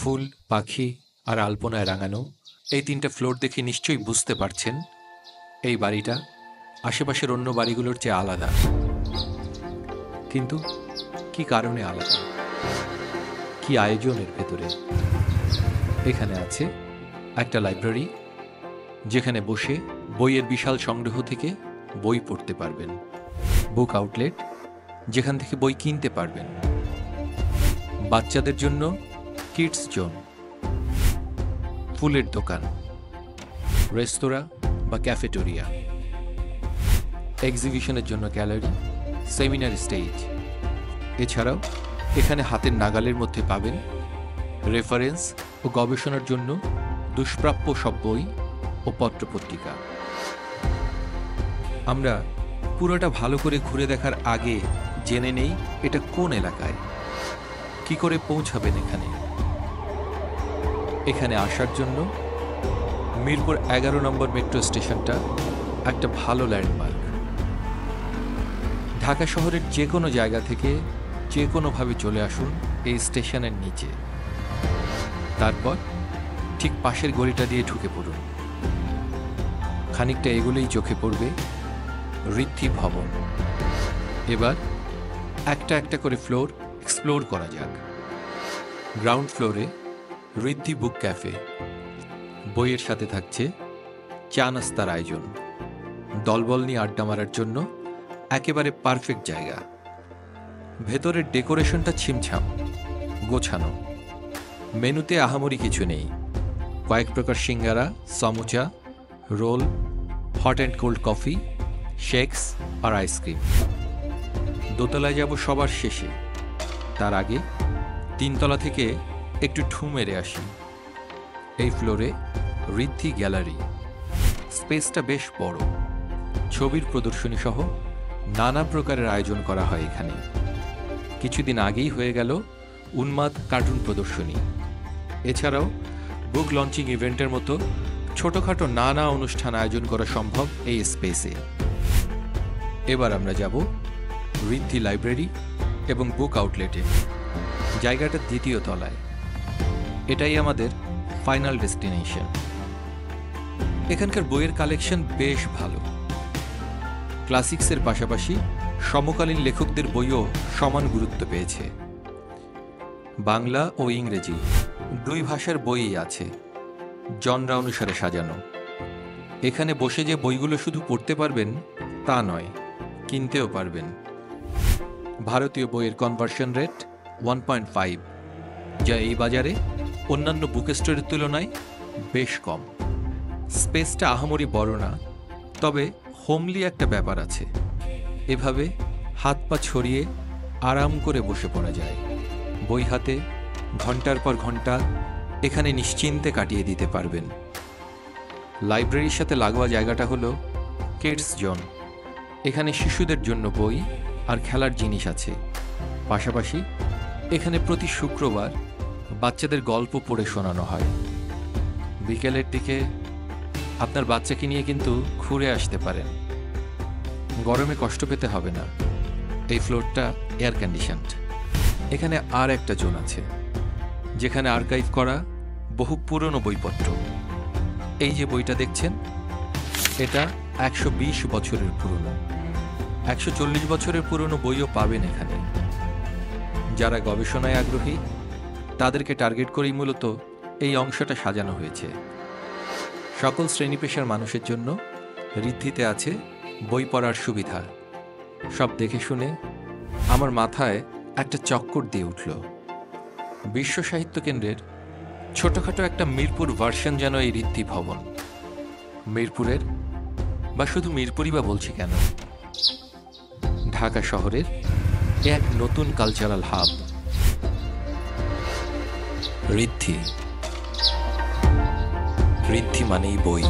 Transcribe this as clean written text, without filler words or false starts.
ফুল, পাখি আর আলপনায় রাঙানো এই ৩টা ফ্লোর দেখে নিশ্চয়ই বুঝতে পারছেন এই বাড়িটা আশেপাশের অন্য বাড়িগুলোর চেয়ে আলাদা। কিন্তু কি কারণে আলাদা, কি আয়োজনের ভেতরে? এখানে আছে একটা লাইব্রেরি, যেখানে বসে বইয়ের বিশাল সংগ্রহ থেকে বই পড়তে পারবেন। বুক আউটলেট, যেখান থেকে বই কিনতে পারবেন। বাচ্চাদের জন্য কিডস জোন, ফুলের দোকান, রেস্তোরাঁ বা ক্যাফেটেরিয়া, এক্সিবিশনের জন্য গ্যালারি, সেমিনার স্টেজ। এছাড়াও এখানে হাতের নাগালের মধ্যে পাবেন রেফারেন্স ও গবেষণার জন্য দুষ্প্রাপ্য সব বই ও পত্রপত্রিকা। আমরা পুরোটা ভালো করে ঘুরে দেখার আগে জেনে নেই এটা কোন এলাকায়, কি করে পৌঁছাবেন এখানে। এখানে আসার জন্য মিরপুর 11 নম্বর মেট্রো স্টেশনটা একটা ভালো ল্যান্ডমার্ক। ঢাকা শহরের যে কোনো জায়গা থেকে যে কোনোভাবে চলে আসুন এই স্টেশনের নিচে, তারপর ঠিক পাশের গলিটা দিয়ে ঢুকে পড়ুন। খানিকটা এগুলোই চোখে পড়বে ঋদ্ধি ভবন। এবার একটা একটা করে ফ্লোর এক্সপ্লোর করা যাক। গ্রাউন্ড ফ্লোরে ঋদ্ধি বুক ক্যাফে, বইয়ের সাথে থাকছে চা নাস্তার আয়োজন। দলবল নিয়ে আড্ডা মারার জন্য একেবারে পারফেক্ট জায়গা। ভেতরের ডেকোরেশনটা ছিমছাম, গোছানো। মেনুতে আহামরি কিছু নেই, কয়েক প্রকার singara, samucha, roll, hot and cold coffee, shakes আর আইসক্রিম। দোতলায় যাব সবার শেষে, তার আগে 3 তলা থেকে একটু ঢু মেরে আসি। এই ফ্লোরে ঋদ্ধি গ্যালারি, স্পেসটা বেশ বড়। ছবির প্রদর্শনী সহ নানা প্রকারের আয়োজন করা হয় এখানে। কিছুদিন আগেই হয়ে গেল উন্মাদ কার্টুন প্রদর্শনী। এছাড়াও বুক লঞ্চিং ইভেন্টের মতো ছোটখাটো নানা অনুষ্ঠান আয়োজন করা সম্ভব এই স্পেসে। এবার আমরা যাব ঋদ্ধি লাইব্রেরি এবং বুক আউটলেটে, জায়গাটা 2য় তলায়। এটাই আমাদের ফাইনাল ডেস্টিনেশন। এখানকার বইয়ের কালেকশন বেশ ভালো। ক্লাসিক্সের পাশাপাশি সমকালীন লেখকদের বইও সমান গুরুত্ব পেয়েছে। বাংলা ও ইংরেজি 2 ভাষার বইই আছে, জনরা অনুসারে সাজানো। এখানে বসে যে বইগুলো শুধু পড়তে পারবেন তা নয়, কিনতেও পারবেন। ভারতীয় বইয়ের কনভার্সন রেট 1.5, যা এই বাজারে অন্যান্য বুক স্টোরের তুলনায় বেশ কম। স্পেসটা আহামরি বড় না, তবে হোমলি একটা ব্যাপার আছে। এভাবে হাত পা ছড়িয়ে আরাম করে বসে পড়া যায়। বই হাতে ঘন্টার পর ঘন্টা এখানে নিশ্চিন্তে কাটিয়ে দিতে পারবেন। লাইব্রেরির সাথে লাগোয়া জায়গাটা হলো কিডস জোন। এখানে শিশুদের জন্য বই আর খেলার জিনিস আছে। পাশাপাশি এখানে প্রতি শুক্রবার বাচ্চাদের গল্প পড়ে শোনানো হয়। বিকেলের দিকে আপনার বাচ্চাকে নিয়ে কিন্তু ঘুরে আসতে পারেন। গরমে কষ্ট পেতে হবে না, এই ফ্লোরটা এয়ার কন্ডিশনড। এখানে আর একটা জোন আছে, যেখানে আর্কাইভ করা বহু পুরনো বইপত্র। এই যে বইটা দেখছেন, এটা 120 বছরের পুরনো। 140 বছরের পুরনো বইও পাবেন এখানে। যারা গবেষণায় আগ্রহী তাদেরকে টার্গেট করেই মূলত এই অংশটা সাজানো হয়েছে। সকল শ্রেণী পেশার মানুষের জন্য ঋদ্ধিতে আছে বই পড়ার সুবিধা। সব দেখে শুনে আমার মাথায় একটা চক্কর দিয়ে উঠল। বিশ্ব সাহিত্য কেন্দ্রের ছোটখাটো একটা মিরপুর ভার্সন যেন এই ঋদ্ধি ভবন। মিরপুরের, বা শুধু মিরপুরই বা বলছি কেন, ঢাকা শহরের এক নতুন কালচারাল হাব। ঋদ্ধি, ঋদ্ধি মানেই বই।